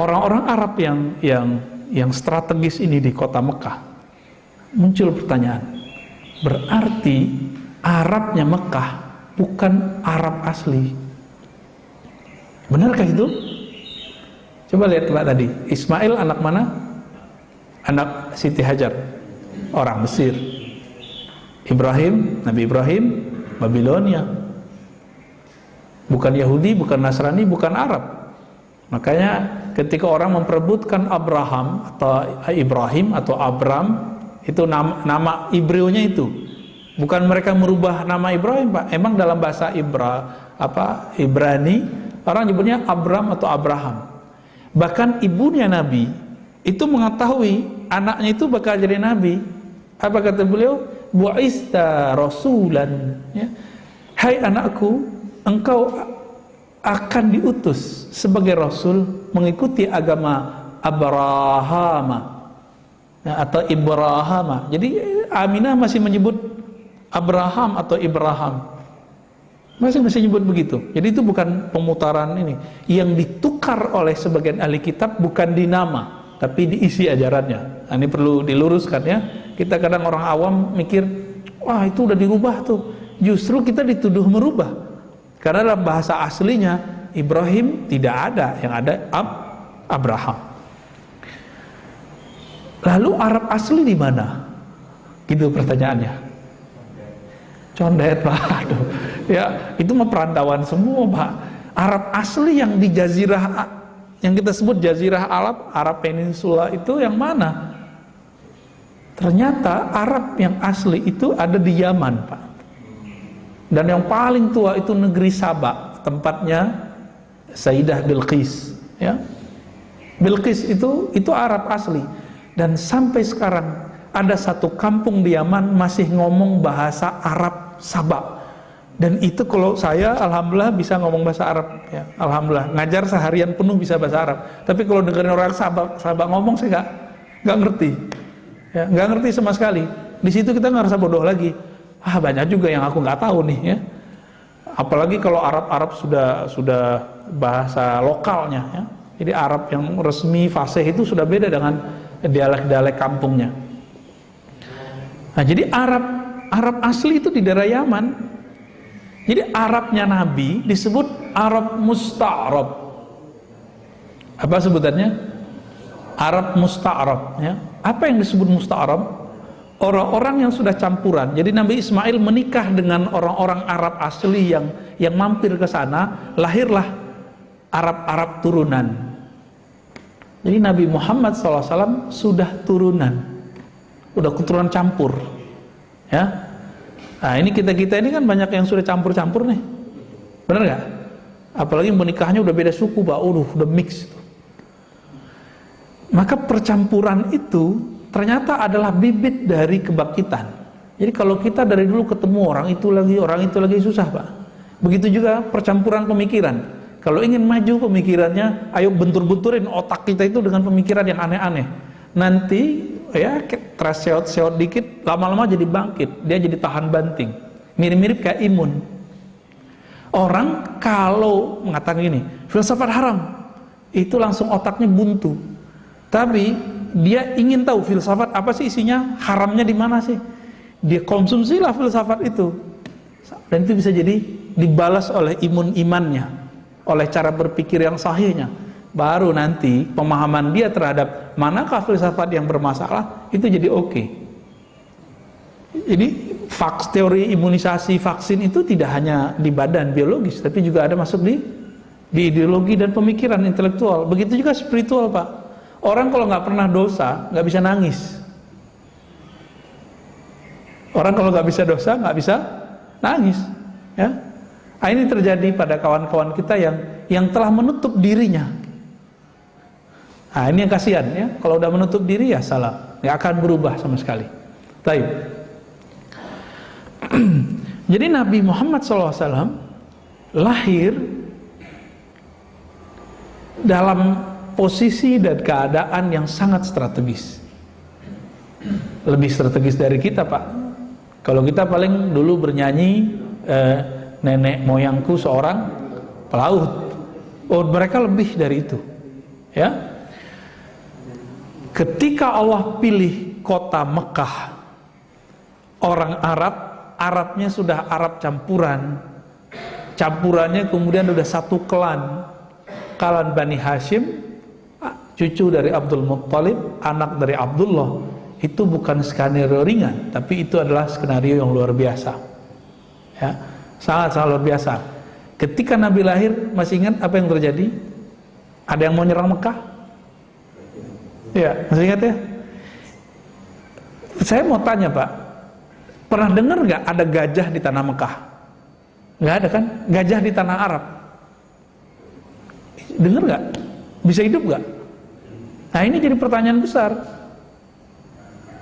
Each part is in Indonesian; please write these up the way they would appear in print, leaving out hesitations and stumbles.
orang-orang Arab yang strategis ini di kota Mekah, muncul pertanyaan, berarti Arabnya Mekah bukan Arab asli. Benarkah itu? Coba lihat Pak tadi, Ismail anak mana? Anak Siti Hajar, orang Mesir. Ibrahim, Nabi Ibrahim, Babilonia. Bukan Yahudi, bukan Nasrani, bukan Arab. Makanya ketika orang memperebutkan Abraham atau Ibrahim atau Abram, itu nama Ibreunya itu. Bukan mereka merubah nama Ibrahim, Pak. Emang dalam bahasa Ibrani orang nyebutnya Abram atau Abraham. Bahkan ibunya Nabi itu mengetahui anaknya itu bakal jadi nabi. Apa kata beliau? Bu'ista rasulan, ya. Hai anakku, engkau akan diutus sebagai rasul mengikuti agama Abraham, ya, atau Ibrahim. Jadi Aminah masih menyebut Abraham atau Ibrahim, masih menyebut begitu. Jadi itu bukan pemutaran ini. Yang ditukar oleh sebagian ahli kitab bukan di nama, tapi diisi ajarannya. Nah, ini perlu diluruskan ya. Kita kadang orang awam mikir, wah itu udah dirubah tuh. Justru kita dituduh merubah. Karena dalam bahasa aslinya Ibrahim tidak ada, yang ada Abraham. Lalu Arab asli di mana? Gitu pertanyaannya. Condet, Pak. Aduh. Ya, itu mah perantauan semua, Pak. Arab asli yang di jazirah, yang kita sebut jazirah Arab Peninsula itu yang mana? Ternyata Arab yang asli itu ada di Yaman, Pak. Dan yang paling tua itu negeri Sabah, tempatnya Sayyidah Bilqis, ya. Bilqis itu Arab asli. Dan sampai sekarang ada satu kampung di Yaman masih ngomong bahasa Arab Sabah. Dan itu kalau saya alhamdulillah bisa ngomong bahasa Arab, ya. Alhamdulillah, ngajar seharian penuh bisa bahasa Arab. Tapi kalau dengerin orang Sabah ngomong saya nggak ngerti. Ya, nggak ngerti sama sekali. Di situ kita ngerasa bodoh lagi. Banyak juga yang aku nggak tahu nih, ya. Apalagi kalau Arab sudah bahasa lokalnya, ya. Jadi Arab yang resmi fasih itu sudah beda dengan dialek-dialek kampungnya. Nah, jadi Arab asli itu di daerah Yaman. Jadi Arabnya Nabi disebut Arab Musta'rab. Apa sebutannya? Arab Musta'rab, ya. Apa yang disebut Musta'rab? Orang-orang yang sudah campuran. Jadi Nabi Ismail menikah dengan orang-orang Arab asli yang mampir ke sana, lahirlah Arab turunan. Jadi Nabi Muhammad SAW sudah turunan, udah keturunan campur, ya. Nah, ini kita ini kan banyak yang sudah campur-campur nih, bener nggak? Apalagi menikahnya udah beda suku, Pak, udah mix. Maka percampuran itu ternyata adalah bibit dari kebangkitan. Jadi kalau kita dari dulu ketemu orang itu lagi susah, Pak. Begitu juga percampuran pemikiran. Kalau ingin maju pemikirannya, ayo bentur-benturin otak kita itu dengan pemikiran yang aneh-aneh. Nanti ya terseot-seot dikit, lama-lama jadi bangkit, dia jadi tahan banting. Mirip-mirip kayak imun. Orang kalau mengatakan gini, filsafat haram, itu langsung otaknya buntu. Tapi dia ingin tahu filsafat apa sih isinya, haramnya di mana sih. Dia konsumsilah filsafat itu. Dan itu bisa jadi dibalas oleh imannya, oleh cara berpikir yang sahihnya. Baru nanti pemahaman dia terhadap manakah filsafat yang bermasalah itu jadi oke. Jadi teori imunisasi vaksin itu tidak hanya di badan biologis, tapi juga ada masuk di ideologi dan pemikiran intelektual. Begitu juga spiritual, Pak. Orang kalau nggak pernah dosa nggak bisa nangis. Orang kalau nggak bisa dosa nggak bisa nangis, ya. Nah, ini terjadi pada kawan-kawan kita yang telah menutup dirinya. Nah, ini yang kasihan, ya. Kalau udah menutup diri ya salah, nggak akan berubah sama sekali. Baik. Jadi Nabi Muhammad SAW lahir dalam posisi dan keadaan yang sangat strategis. Lebih strategis dari kita, Pak. Kalau kita paling dulu bernyanyi nenek moyangku seorang pelaut. Oh, mereka lebih dari itu, ya. Ketika Allah pilih kota Mekah, orang Arabnya sudah Arab campurannya kemudian udah satu klan Bani Hashim, cucu dari Abdul Muttalib, anak dari Abdullah. Itu bukan skenario ringan, tapi itu adalah skenario yang luar biasa, ya, sangat luar biasa. Ketika Nabi lahir, masih ingat apa yang terjadi? Ada yang mau nyerang Mekah? Ya, masih ingat ya? Saya mau tanya Pak, pernah dengar nggak ada gajah di tanah Mekah? Nggak ada kan? Gajah di tanah Arab? Dengar nggak? Bisa hidup nggak? Nah ini jadi pertanyaan besar.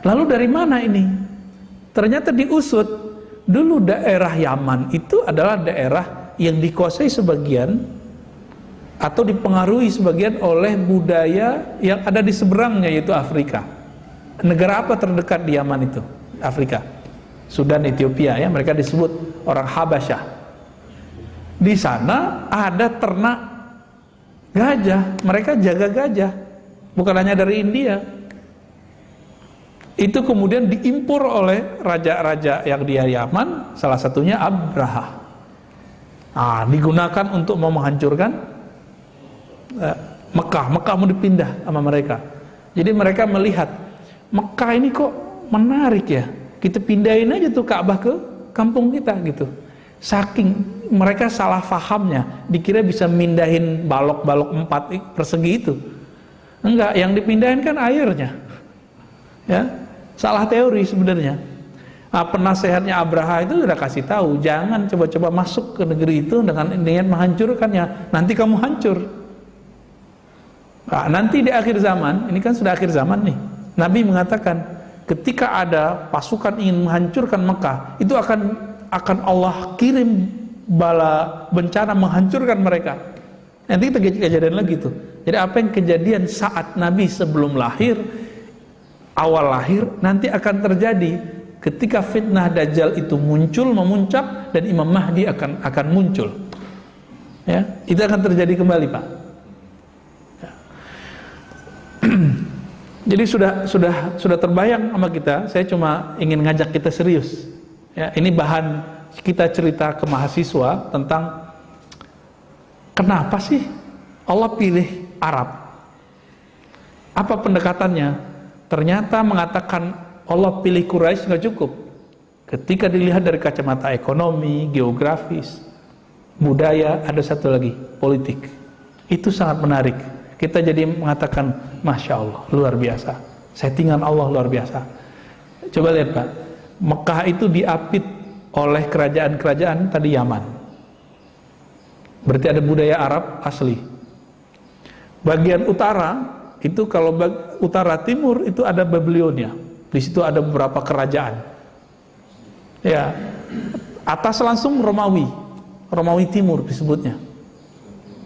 Lalu dari mana ini? Ternyata diusut, dulu daerah Yaman itu adalah daerah yang dikuasai sebagian atau dipengaruhi sebagian oleh budaya yang ada di seberangnya, yaitu Afrika. Negara apa terdekat di Yaman itu? Afrika. Sudan, Ethiopia, ya, mereka disebut orang Habasyah. Di sana ada ternak gajah, mereka jaga gajah, bukan hanya dari India. Itu kemudian diimpor oleh raja-raja yang di Yaman, salah satunya Abraha. Nah, digunakan untuk mau menghancurkan Mekah mau dipindah sama mereka. Jadi mereka melihat Mekah ini kok menarik ya, kita pindahin aja tuh Ka'bah ke kampung kita gitu. Saking mereka salah fahamnya, dikira bisa mindahin balok-balok 4 persegi itu. Enggak, yang dipindahin kan airnya, ya, salah teori sebenarnya. Nah, penasehatnya Abraha itu sudah kasih tahu, jangan coba-coba masuk ke negeri itu dengan niat menghancurkannya, nanti kamu hancur. Nah, nanti di akhir zaman, ini kan sudah akhir zaman nih, Nabi mengatakan ketika ada pasukan ingin menghancurkan Mekah, itu akan Allah kirim bala bencana menghancurkan mereka. Nanti kita kejadian lagi tuh. Jadi apa yang kejadian saat Nabi sebelum lahir, awal lahir, nanti akan terjadi ketika fitnah Dajjal itu muncul, memuncak, dan Imam Mahdi akan muncul. Ya, itu akan terjadi kembali, Pak. Ya. Jadi sudah terbayang sama kita. Saya cuma ingin ngajak kita serius. Ya, ini bahan kita cerita ke mahasiswa tentang kenapa sih Allah pilih Arab? Apa pendekatannya? Ternyata mengatakan Allah pilih Quraisy nggak cukup. Ketika dilihat dari kacamata ekonomi, geografis, budaya, ada satu lagi, politik. Itu sangat menarik. Kita jadi mengatakan, Masya Allah, luar biasa. Settingan Allah luar biasa. Coba lihat Pak, Mekah itu diapit oleh kerajaan-kerajaan tadi Yaman. Berarti ada budaya Arab asli. Bagian utara itu, kalau utara timur itu ada Babilonia. Di situ ada beberapa kerajaan. Ya, atas langsung Romawi Timur disebutnya.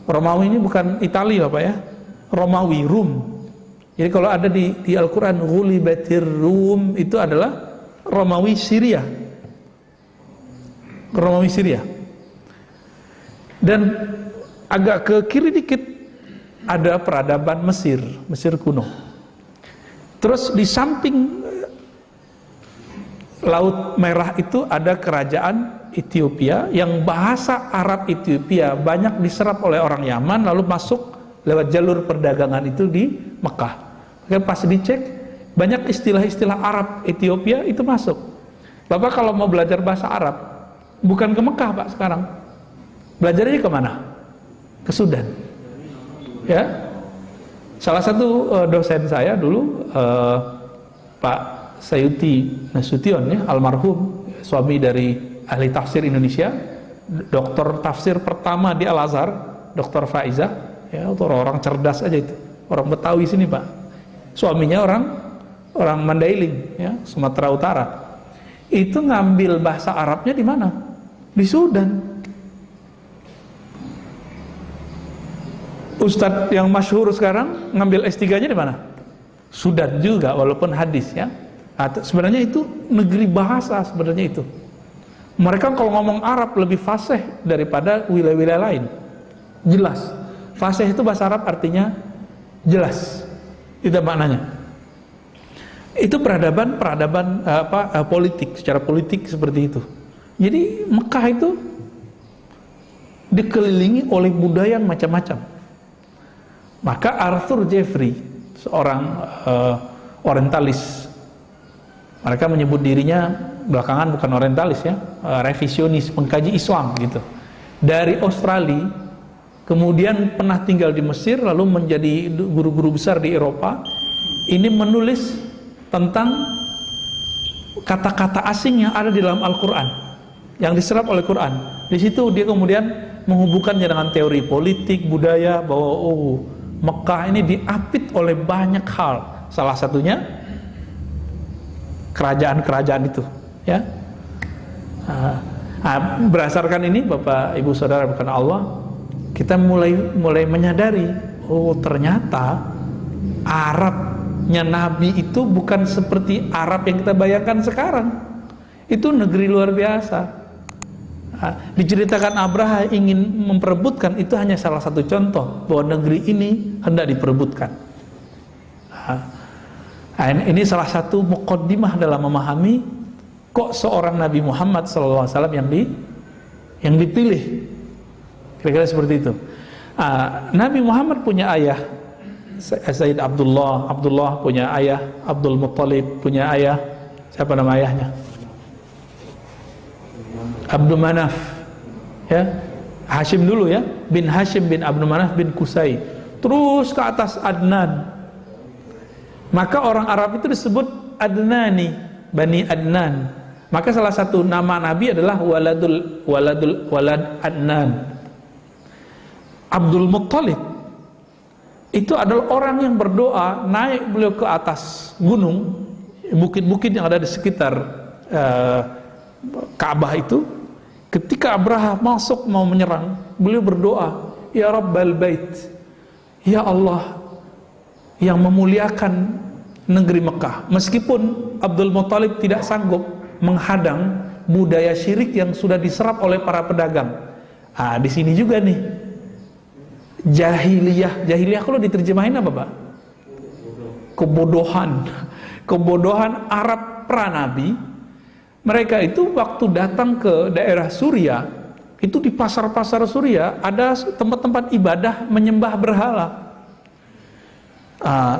Romawi ini bukan Italia Pak ya, Romawi, Rum. Jadi kalau ada di Al-Quran, Ghulibatir Rum, itu adalah Romawi Syria. Dan agak ke kiri dikit ada peradaban Mesir kuno. Terus di samping Laut Merah itu ada kerajaan Ethiopia, yang bahasa Arab Ethiopia banyak diserap oleh orang Yaman, lalu masuk lewat jalur perdagangan itu di Mekah. Oke, pas dicek banyak istilah-istilah Arab Ethiopia itu masuk. Bapak kalau mau belajar bahasa Arab, bukan ke Mekah Pak sekarang, belajarnya ke mana? Ke Sudan. Ya, salah satu dosen saya dulu, Pak Sayuti Nasution, ya, almarhum, suami dari ahli tafsir Indonesia, dokter tafsir pertama di Al-Azhar, Dr. Faizah, ya, orang cerdas aja itu, orang Betawi sini Pak. Suaminya orang Mandailing, ya, Sumatera Utara. Itu ngambil bahasa Arabnya di mana? Di Sudan. Ustadz yang masyhur sekarang ngambil S3-nya di mana? Sudan juga, walaupun hadis, ya. Sebenarnya itu negeri bahasa sebenarnya itu. Mereka kalau ngomong Arab lebih fasih daripada wilayah-wilayah lain. Jelas. Fasih itu bahasa Arab artinya jelas. Itu maknanya. Itu peradaban politik, secara politik seperti itu. Jadi Mekah itu dikelilingi oleh budaya yang macam-macam. Maka Arthur Jeffrey, seorang orientalis, mereka menyebut dirinya belakangan bukan orientalis ya, revisionis, pengkaji Islam gitu, dari Australia, kemudian pernah tinggal di Mesir, lalu menjadi guru-guru besar di Eropa. Ini menulis tentang kata-kata asing yang ada di dalam Al-Quran, yang diserap oleh Quran. Di situ dia kemudian menghubungkannya dengan teori politik, budaya, bahwa Mekah ini diapit oleh banyak hal. Salah satunya kerajaan-kerajaan itu, ya. Berdasarkan ini, Bapak Ibu Saudara bukan Allah, kita mulai menyadari, ternyata Arabnya Nabi itu bukan seperti Arab yang kita bayangkan sekarang. Itu negeri luar biasa. Diceritakan Abraha ingin memperebutkan, itu hanya salah satu contoh bahwa negeri ini hendak diperebutkan. Ini salah satu muqaddimah dalam memahami kok seorang Nabi Muhammad SAW yang dipilih. Kira-kira seperti itu. Nabi Muhammad punya ayah Sayyid Abdullah punya ayah Abdul Muttalib, punya ayah, siapa nama ayahnya? Abdul Manaf, ya, Hashim dulu ya, bin Hashim bin Abdul Manaf bin Qusay, terus ke atas Adnan. Maka orang Arab itu disebut Adnani, Bani Adnan. Maka salah satu nama Nabi adalah walad Adnan. Abdul Muttalib itu adalah orang yang berdoa, naik beliau ke atas gunung, bukit-bukit yang ada di sekitar Ka'bah itu. Ketika Abraha masuk mau menyerang, beliau berdoa, Ya Rabbal Bait, Ya Allah yang memuliakan negeri Mekah. Meskipun Abdul Muttalib tidak sanggup menghadang budaya syirik yang sudah diserap oleh para pedagang. Di sini juga nih jahiliyah kalau diterjemahin apa, Pak? Kebodohan Arab pranabi. Mereka itu waktu datang ke daerah Suria, itu di pasar-pasar Suria ada tempat-tempat ibadah menyembah berhala.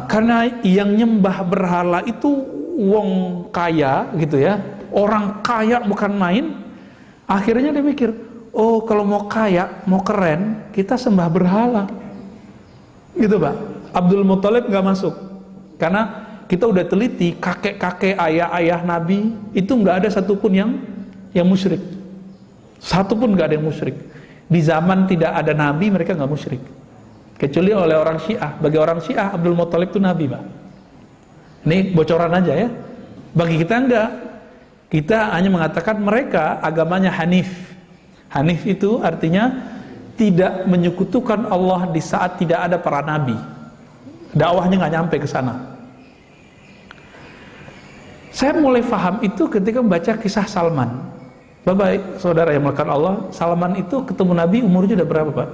Karena yang nyembah berhala itu wong kaya gitu ya, orang kaya bukan main. Akhirnya dia mikir, kalau mau kaya, mau keren, kita sembah berhala gitu, Pak. Abdul Muttalib gak masuk, karena kita udah teliti, kakek-kakek, ayah-ayah Nabi itu nggak ada satupun yang musyrik. Satupun nggak ada yang musyrik. Di zaman tidak ada Nabi, mereka nggak musyrik. Kecuali oleh orang Syiah. Bagi orang Syiah, Abdul Muttalib itu Nabi, Pak. Ini bocoran aja ya. Bagi kita enggak. Kita hanya mengatakan mereka agamanya Hanif. Hanif itu artinya tidak menyekutukan Allah di saat tidak ada para Nabi. Dakwahnya nggak nyampe ke sana. Saya mulai paham itu ketika membaca kisah Salman. Bapak saudara yang melakukan Allah, Salman itu ketemu Nabi umurnya udah berapa, Pak?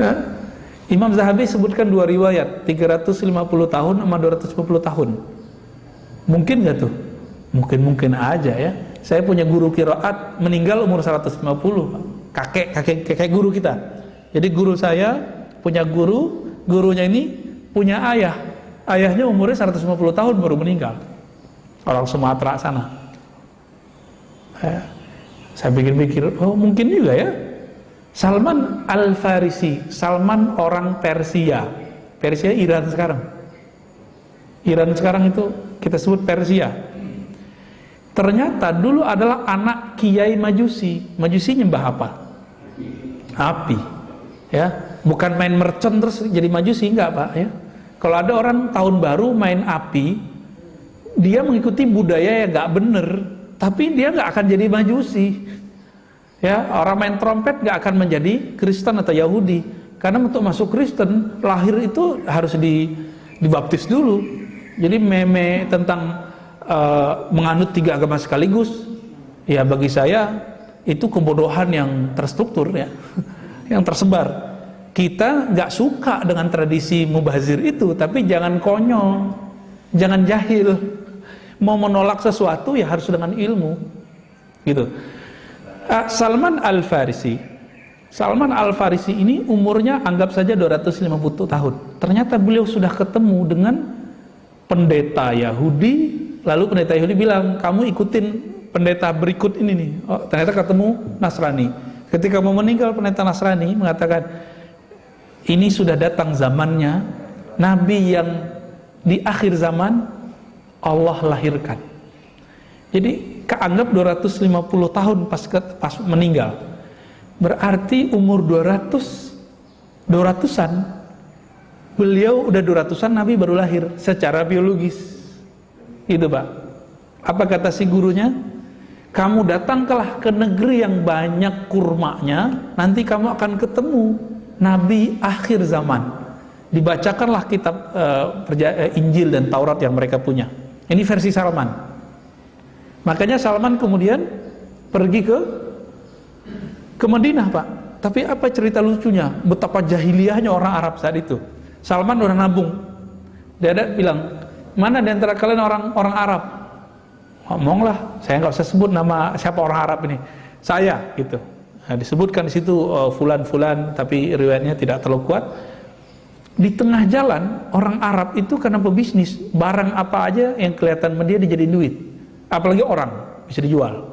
Ya. Imam Zahabi sebutkan dua riwayat, 350 tahun sama 250 tahun. Mungkin gak tuh? Mungkin aja ya. Saya punya guru qiraat meninggal umur 150, Pak. Kakek guru kita. Jadi guru saya punya gurunya ini punya ayah. Ayahnya umurnya 150 tahun baru meninggal. Orang Sumatera sana. Saya pikir-pikir, mungkin juga ya. Salman Al-Farisi, Salman orang Persia. Persia Iran sekarang. Iran sekarang itu kita sebut Persia. Ternyata dulu adalah anak kiai Majusi. Majusi nyembah apa? Api. Ya, bukan main mercon terus jadi Majusi, enggak, Pak, ya. Kalau ada orang tahun baru main api, dia mengikuti budaya yang nggak bener, tapi dia nggak akan jadi Majusi. Ya, orang main trompet nggak akan menjadi Kristen atau Yahudi, karena untuk masuk Kristen lahir itu harus dibaptis dulu. Jadi meme tentang menganut 3 agama sekaligus, ya bagi saya itu kebodohan yang terstruktur ya, yang tersebar. kita nggak suka dengan tradisi mubazir itu, tapi jangan konyol, jangan jahil. Mau menolak sesuatu ya harus dengan ilmu, gitu. Salman Al-Farisi ini umurnya anggap saja 250 tahun. Ternyata beliau sudah ketemu dengan pendeta Yahudi, lalu pendeta Yahudi bilang, kamu ikutin pendeta berikut ini nih. Oh, ternyata ketemu Nasrani. Ketika mau meninggal, pendeta Nasrani mengatakan, ini sudah datang zamannya Nabi yang di akhir zaman Allah lahirkan. Jadi keanggap 250 tahun pas meninggal. Berarti umur 200-an beliau udah 200-an, Nabi baru lahir secara biologis. Gitu Pak. Apa kata si gurunya? Kamu datanglah ke negeri yang banyak kurmanya, nanti kamu akan ketemu Nabi akhir zaman. Dibacakanlah kitab Injil dan Taurat yang mereka punya. Ini versi Salman. Makanya Salman kemudian pergi ke Madinah Pak. Tapi apa cerita lucunya? Betapa jahiliyahnya orang Arab saat itu. Salman udah nabung. Dia ada bilang, mana di antara kalian orang Arab? Ngomonglah, saya nggak usah sebut nama siapa orang Arab ini. Saya gitu. Nah, disebutkan di situ fulan, tapi riwayatnya tidak terlalu kuat. Di tengah jalan orang Arab itu karena pebisnis, barang apa aja yang kelihatan sama dia dijadiin duit. Apalagi orang bisa dijual.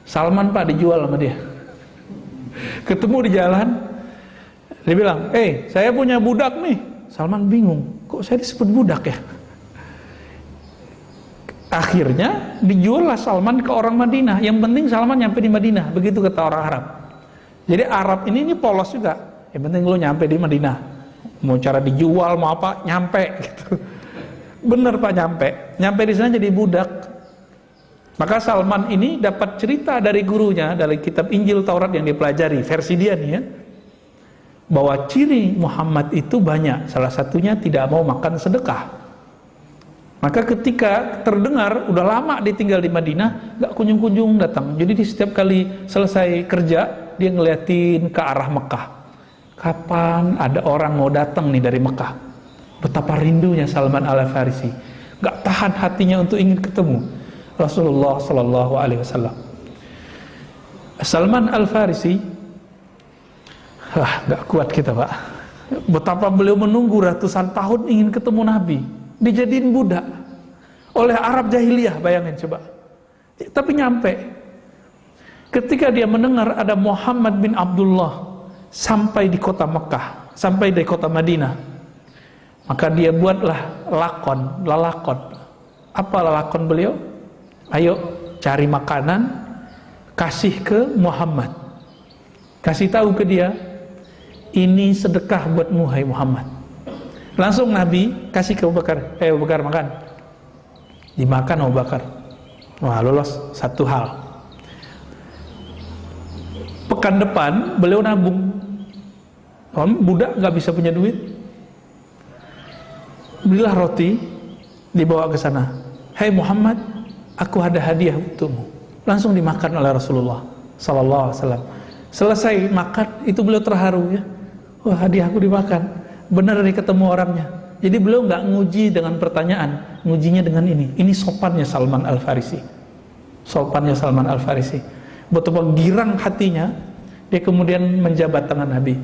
Salman Pak dijual sama dia. Ketemu di jalan, dia bilang, saya punya budak nih. Salman bingung, kok saya disebut budak ya? Akhirnya dijuallah Salman ke orang Madinah. Yang penting Salman nyampe di Madinah. Begitu kata orang Arab. Jadi Arab ini polos juga. Yang penting lo nyampe di Madinah. Mau cara dijual mau apa, nyampe gitu. Bener Pak, nyampe di sana jadi budak. Maka Salman ini dapat cerita dari gurunya, dari kitab Injil Taurat yang dipelajari, versi dia nih ya, bahwa ciri Muhammad itu banyak. Salah satunya tidak mau makan sedekah. Maka ketika terdengar udah lama ditinggal di Madinah, gak kunjung-kunjung datang. Jadi di setiap kali selesai kerja, dia ngeliatin ke arah Mekah. Kapan ada orang mau datang nih dari Mekah? Betapa rindunya Salman Al-Farisi. Gak tahan hatinya untuk ingin ketemu Rasulullah Sallallahu Alaihi Wasallam. Salman Al-Farisi, gak kuat kita Pak. Betapa beliau menunggu ratusan tahun ingin ketemu Nabi. Dijadiin budak oleh Arab jahiliyah, bayangin coba. Tapi nyampe. Ketika dia mendengar ada Muhammad bin Abdullah sampai di kota Mekah, sampai di kota Madinah, maka dia buatlah lalakon. Apa lalakon beliau? Ayo cari makanan, kasih ke Muhammad. Kasih tahu ke dia, ini sedekah buatmu hai Muhammad. Langsung Nabi kasih ke Abu Bakar, Abu Bakar makan. Dimakan Abu Bakar. Wah, lolos satu hal. Pekan depan beliau nabung. Budak nggak bisa punya duit. Belilah roti, dibawa ke sana. Hai Muhammad, aku ada hadiah untukmu. Langsung dimakan oleh Rasulullah Sallallahu Alaihi Wasallam. Selesai makan, itu beliau terharu ya. Wah, hadiahku dimakan. Benar nih ketemu orangnya. Jadi beliau nggak nguji dengan pertanyaan, ngujinya dengan ini. Ini sopannya Salman Al-Farisi. Sopannya Salman Al-Farisi. Betapa girang hatinya, dia kemudian menjabat tangan Nabi.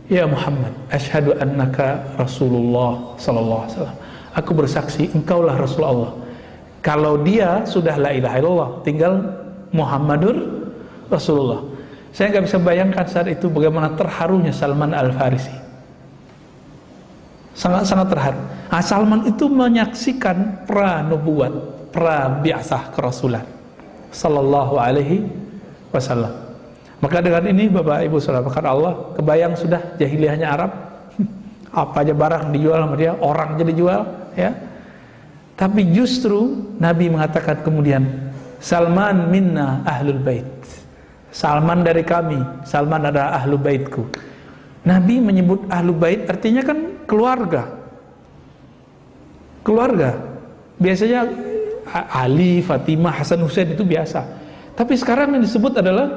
Ya Muhammad, asyhadu annaka Rasulullah Sallallahu Alaihi Wasallam. Aku bersaksi, engkaulah Rasulullah. Kalau dia sudah la ilaha illallah, tinggal Muhammadur Rasulullah. Saya nggak bisa bayangkan saat itu bagaimana terharunya Salman Al-Farisi. Sangat-sangat terharu. Salman itu menyaksikan pra-nubuwat, pra-bi'asah kerasulan Sallallahu Alaihi Wasallam. Maka dengan ini Bapak Ibu Saudara Allah, kebayang sudah jahiliyahnya Arab. Apa aja barang dijual sama dia, orang aja dijual ya. Tapi justru Nabi mengatakan kemudian, Salman minna ahlul bait. Salman dari kami, Salman adalah ahlu baitku. Nabi menyebut ahlu bait artinya kan keluarga. Biasanya Ali, Fatimah, Hasan, Husain itu biasa. Tapi sekarang yang disebut adalah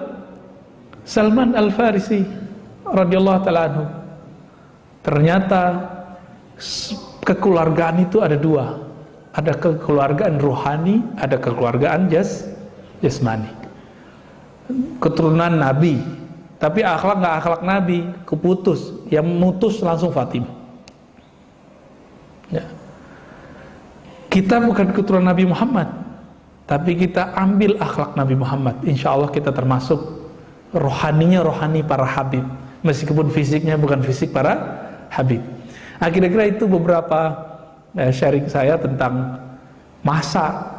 Salman Al-Farisi radhiyallahu ta'ala anhu. Ternyata kekeluargaan itu ada dua. Ada kekeluargaan rohani, ada kekeluargaan jasmani. Keturunan Nabi, tapi akhlak nggak akhlak Nabi, keputus. Yang mutus langsung Fatimah. Ya. Kita bukan keturunan Nabi Muhammad, tapi kita ambil akhlak Nabi Muhammad. Insya Allah kita termasuk rohaninya rohani para habib, meskipun fisiknya bukan fisik para habib. Nah, kira-kira itu beberapa sharing saya tentang masa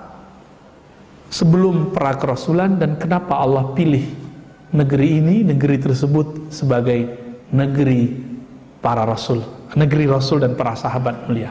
sebelum pra kerasulan dan kenapa Allah pilih negeri ini, negeri tersebut sebagai negeri para rasul, negeri rasul dan para sahabat mulia.